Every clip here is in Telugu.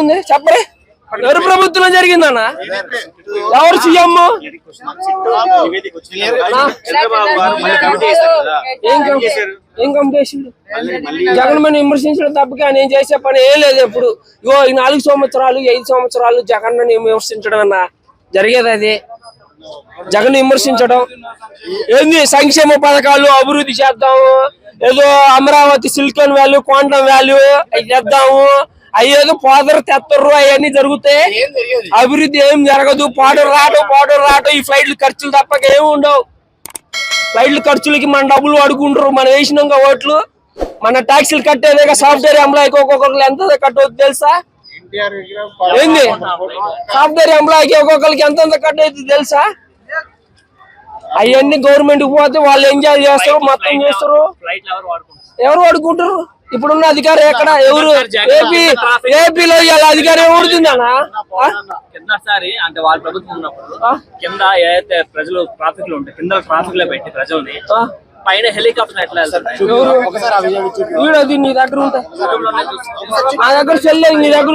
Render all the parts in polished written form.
జరిగింది చెప్పరే? ఎవరు ప్రభుత్వం జరిగిందన్న? ఎవరు సీఎం? ఏం కంప్లీషన్? జగన్ మన విమర్శించడం తప్పగా నేను చేసే పని ఏం లేదు. ఎప్పుడు ఇగో ఈ 4 సంవత్సరాలు 5 సంవత్సరాలు జగన్ విమర్శించడం అన్న జరిగేది. అది జగన్ విమర్శించడం ఏంది? సంక్షేమ పథకాలు అభివృద్ధి చేద్దాము, ఏదో Amaravati silicon value quantum value అవి చేద్దాము, అయ్యేదో పౌడర్ తెత్తరు అవన్నీ జరుగుతాయి. అభివృద్ధి ఏం జరగదు. పౌడర్ రావటం ఈ ఫ్లైట్లు ఖర్చులు తప్పక ఏమి ఉండవు. ఫ్లైట్ల ఖర్చులకి మన డబ్బులు అడుగుంటారు. మనం వేసినాక ఓట్లు మన ట్యాక్సీలు కట్టేదే. సాఫ్ట్వేర్ ఎంప్లాయీకి ఒక్కొక్కరికి ఎంత కట్టవుతుంది తెలుసా? ఏంది సాఫ్ట్వేర్ ఎంప్లాయీకి ఒక్కొక్కరికి ఎంత కట్టవుతుంది తెలుసా? అవన్నీ గవర్నమెంట్ పోతే వాళ్ళు ఎంజాయ్ చేస్తారు, మొత్తం చేస్తారు. ఎవరు వాడుకుంటారు? ఇప్పుడున్న అధికారం ఎక్కడ? ఎవరు? ఏపీలో ఇలా అధికారం ఎవరుతుందన్నా? అంటే వాళ్ళ ప్రభుత్వం ఉన్నప్పుడు కింద ఏదైతే ప్రజలు ట్రాఫిక్ లో ఉంటాయి, కింద ట్రాఫిక్ లో పెట్టి ప్రజల్ని పైన హెలికాప్టర్ ఎట్లా వెళ్తారు? నీ దగ్గర ఉంటాయి, నా దగ్గర చెల్లేదు, నీ దగ్గర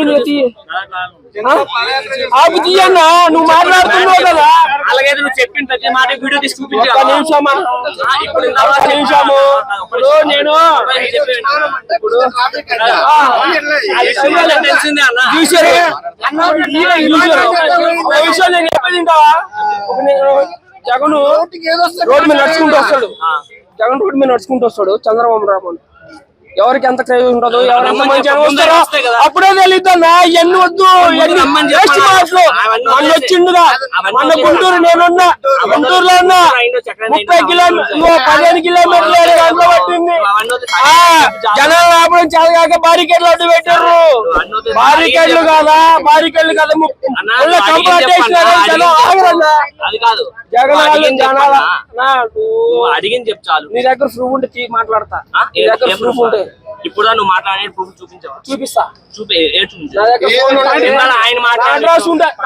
ఆపు తీయన్నా. నువ్వు మాట్లాడుతున్నావు కదా, అలాగే నువ్వు చెప్పిన ప్రతి మాట వీడియో తీసి చూపించు. నిమిషమా నిమిషము. ఇప్పుడు నేను తెలిసిందే అన్న చూసారు విషయం నేను చెప్పేది. జగన్ రోడ్డు మీద నడుచుకుంటూ వస్తాడు. జగన్ రోడ్డు మీద నడుచుకుంటూ వస్తాడు. చంద్రబాబు రాబోడు ఎవరికి ఎంత క్రేజ్ ఉంటుందో, ఎవరు ఎంత మంచిగా వస్తారో అప్పుడే తెలియద్దన్నా. ఎన్ని వద్దు, ఎన్ని మాటలు. మన వచ్చిండుగా మన గుంటూరు, నేనున్నా గుంటూరులో ఉన్నా. 30 కిలోమీటర్లు 15 కిలోమీటర్లు పట్టింది. జనాలు రావడం చాలా కాక బారికేడ్లు అడ్డు పెట్టారు. బారికేడ్లు కాదా? బారికేడ్లు కదా. అడిగింది చెప్తాను. నీ దగ్గర ప్రూఫ్ ఉంటే మాట్లాడతా. నీ దగ్గర ప్రూఫ్ ఉంటే ఇప్పుడు నువ్వు మాట్లాడే ప్రూఫ్ చూపించావా? చూపిస్తా. ఆయన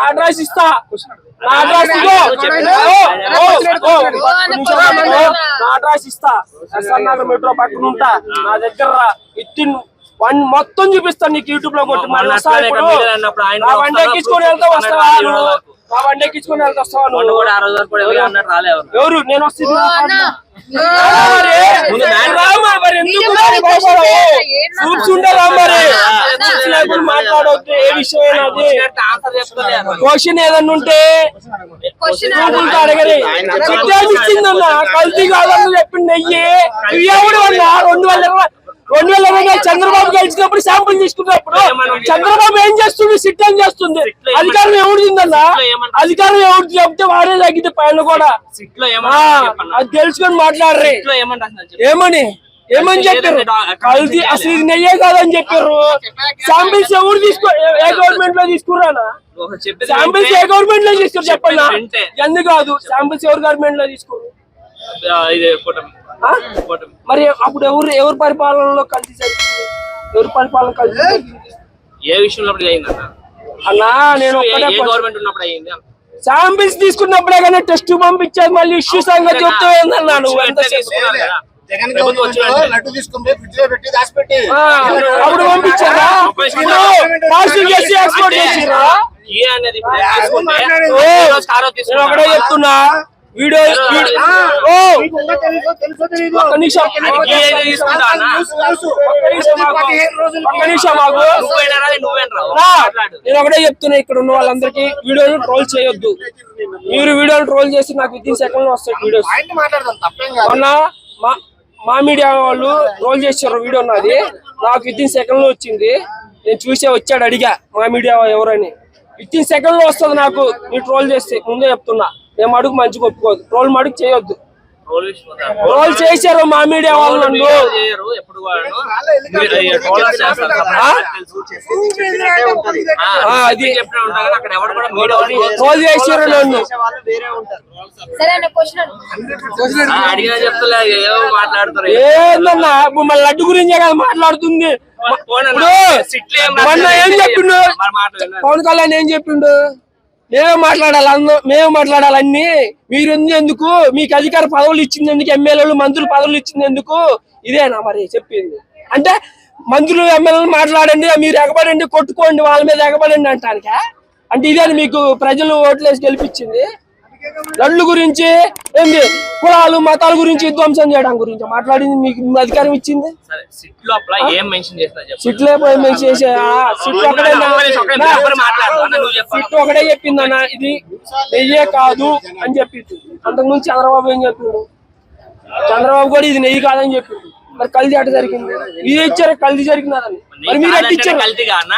అడ్రస్ ఇస్తా. అడ్రస్ ఇస్తా. ఎస్ఆర్ మెట్రో పక్కన ఉంటా. నా దగ్గర మొత్తం చూపిస్తాను నీకు. యూట్యూబ్ లో కొట్టి బండి ఎక్కించుకొని వెళ్తా వస్తావా? బండి ఎక్కించుకొని వెళ్తా వస్తావా? ఎవరు? నేను వస్తుంది మాట్లాడవద్దు. ఏ విషయం అది క్వశ్చన్ ఏదన్నా ఉంటే అడగరే. ఇచ్చిందన్నా కల్తీ కాదని చెప్పింది. నెయ్యి ఎవడు అన్నా 2020 చంద్రబాబు గెలిచినప్పుడు శాంపుల్ తీసుకున్నప్పుడు చంద్రబాబు ఏం చేస్తుంది? సిట్ ఏం చేస్తుంది? అధికారం ఎవరిదిందన్నా? అధికారం ఎవరు చెప్తే వాడే తగ్గితే పైన కూడా అది తెలుసుకొని మాట్లాడరే. ఏమని చెప్పారు? కల్తీ అసలు ఇది నెయ్యే కాదని చెప్పారు. శాంపిల్స్ ఎవరు ఏ గవర్నమెంట్ లో తీసుకురానా? శాంపిల్స్ ఏ గవర్నమెంట్ లో తీసుకురు చెప్పన్నా? ఎందుకు కాదు శాంపిల్స్ ఎవరు గవర్నమెంట్ లో తీసుకోరు? మరి అప్పుడు ఎవరు పరిపాలనలో కలిసి జరిగింది? ఎవరు పరిపాలన కలిసి ఏ విషయంలో అన్నా? నేను గవర్నమెంట్ ఉన్నప్పుడు అయ్యింది. శాంపిల్స్ తీసుకున్నప్పుడే కానీ టెస్ట్ పంపించేది. మళ్ళీ ఇష్యూ సంగతి చెప్తూ ఏందన్నా నువ్వు? ఎంత అప్పుడు పంపించారా? ఎక్స్పోర్ట్ చేసిరా? ఒకటే చెప్తున్నా. వీడియో నేను ఒకటే చెప్తున్నా, ఇక్కడ ఉన్న వాళ్ళందరికీ వీడియోలు ట్రోల్ చేయొద్దు. మీరు వీడియోలు ట్రోల్ చేసి నాకు విత్ ఇన్ సెకండ్ లో వస్తాయి వీడియోస్. మొన్న మా మీడియా వాళ్ళు ట్రోల్ చేశారు వీడియో నాది. నాకు విత్ ఇన్ సెకండ్ లో వచ్చింది. నేను చూసే వచ్చాడు, అడిగా మా మీడియా ఎవరని. విత్ ఇన్ సెకండ్ లో వస్తుంది నాకు. మీరు ట్రోల్ చేస్తే ముందే చెప్తున్నా. మేము అడుగు మంచిగా ఒప్పుకోదు. ట్రోల్ మడుగు చేయొద్దు. ట్రోల్ చేశారు మా మీడియా వాళ్ళు. అది ట్రోల్ చేశారు నన్ను. ఏందన్నా మళ్ళీ లడ్డు గురించే కదా మాట్లాడుతుంది. మొన్న ఏం చెప్పిండు పవన్ కళ్యాణ్? ఏం చెప్పిండు? మేము మాట్లాడాలన్నీ. మీరు ఎందుకు? మీకు అధికార పదవులు ఇచ్చింది ఎందుకు? ఎమ్మెల్యేలు మంత్రులు పదవులు ఇచ్చింది ఎందుకు? ఇదేనా మరి చెప్పింది? అంటే మంత్రులు ఎమ్మెల్యేలు మాట్లాడండి, మీరు ఎగబడండి, కొట్టుకోండి, వాళ్ళ మీద ఎగబడండి అంటానికా? అంటే ఇదే మీకు ప్రజలు ఓట్లేసి గెలిపించింది? లడ్లు గురించి ఏంది, కులాలు మతాల గురించి ధ్వంసం చేయడం గురించి మాట్లాడింది మీకు అధికారం ఇచ్చింది? సరే, సిట్ లోపల ఏం మెన్షన్ చేస్తారు చెప్పు. సిట్లో చేసే సిట్ ఒకటే సిట్ ఒకటే చెప్పిందన్న, ఇది నెయ్యే కాదు అని చెప్పింది. అంతకుముందు చంద్రబాబు ఏం చెప్పిండు? చంద్రబాబు కూడా ఇది నెయ్యి కాదని చెప్పిండు. మరి కల్తీ అట్ట జరిగింది, మీరు ఇచ్చారు కల్తీ జరిగినదని, మరి మీరు ఎట్ట ఇచ్చారు? కల్తీగా అన్న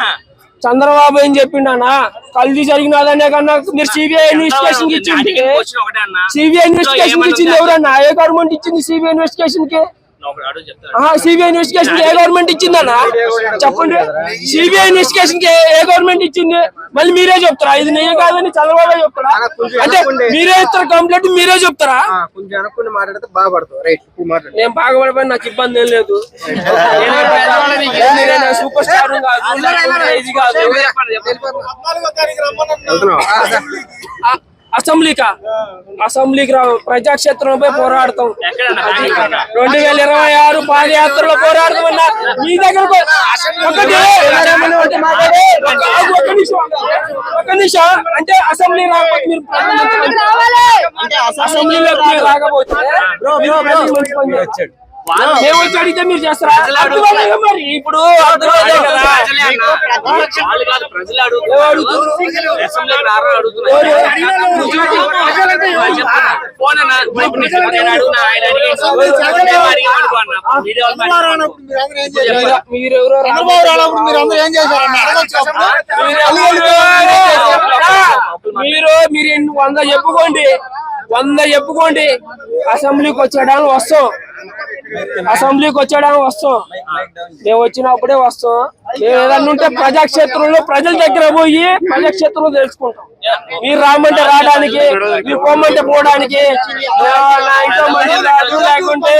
చంద్రబాబు ఏం చెప్పిండన్నా కల్తీ జరిగినదనే కన్నా మీరు సిబిఐ ఇన్వెస్టిగేషన్ ఇచ్చింది. ఒకటే అన్న సిబిఐ ఇన్వెస్టిగేషన్ ఇచ్చింది ఎవరన్నా? ఏ గవర్నమెంట్ ఇచ్చింది సిబిఐ ఇన్వెస్టిగేషన్ కి? సిబిఐ ఇన్వెస్టిగేషన్ ఏ గవర్నమెంట్ ఇచ్చిందన్నా చెప్పండి? సిబిఐ ఇన్వెస్టిగేషన్ కి ఏ గవర్నమెంట్ ఇచ్చింది? మళ్ళీ మీరే చెప్తారా ఇది నెయ్యి కాదని? చంద్రబాబు చెప్తారా? అంటే మీరే ఇస్తారు కంప్లైంట్, మీరే చెప్తారా? కొంచెం అనుకుని మాట్లాడితే బాగుపడతావు. రైట్, నేను బాగుపడిపోయి నాకు ఇబ్బంది ఏం లేదు. సూపర్ స్టార్ కాదు, ఇది కాదు. అసెంబ్లీకి ప్రజాక్షేత్రంపై పోరాడతాం. 2026 పాదయాత్రలో పోరాడతామన్నా మీ దగ్గర ఒక నిమిషం అంటే అసెంబ్లీ రాకపోతే మీరు అసెంబ్లీలో రాకపోతే మేము వచ్చి అడిగితే మీరు చేస్తారా? మరి ఇప్పుడు మీరెవరో మీరు 100 చెప్పుకోండి అసెంబ్లీకి వచ్చేయడానికి వస్తాం. మేము వచ్చినప్పుడే వస్తాం. మేము ఏదన్నా ఉంటే ప్రజాక్షేత్రంలో ప్రజల దగ్గర పోయి ప్రజాక్షేత్రంలో తెలుసుకుంటాం. మీరు రామంటే రావడానికి, మీరు పోమంటే పోవడానికి, లేకుంటే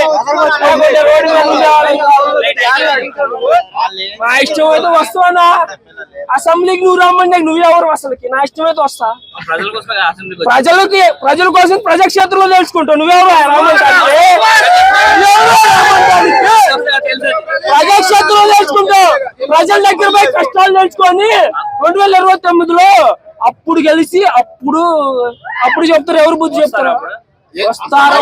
రోడ్డు మా ఇష్టం అయితే వస్తావన్నా. అసెంబ్లీకి నువ్వు రమ్మంటే నువ్వెవరు అసలుకి? నా ఇష్టం అయితే వస్తా. ప్రజల కోసం ప్రజాక్షేత్రంలో తెలుసుకుంటావు. నువ్వెవరు ప్రజాక్షేత్రంలో తెలుసుకుంటావు. ప్రజల దగ్గర పోయి కష్టాలు తెలుసుకొని 2029లో అప్పుడు గెలిచి అప్పుడు చెప్తారు ఎవరు బుద్ధి చెప్తారు. వస్తారు.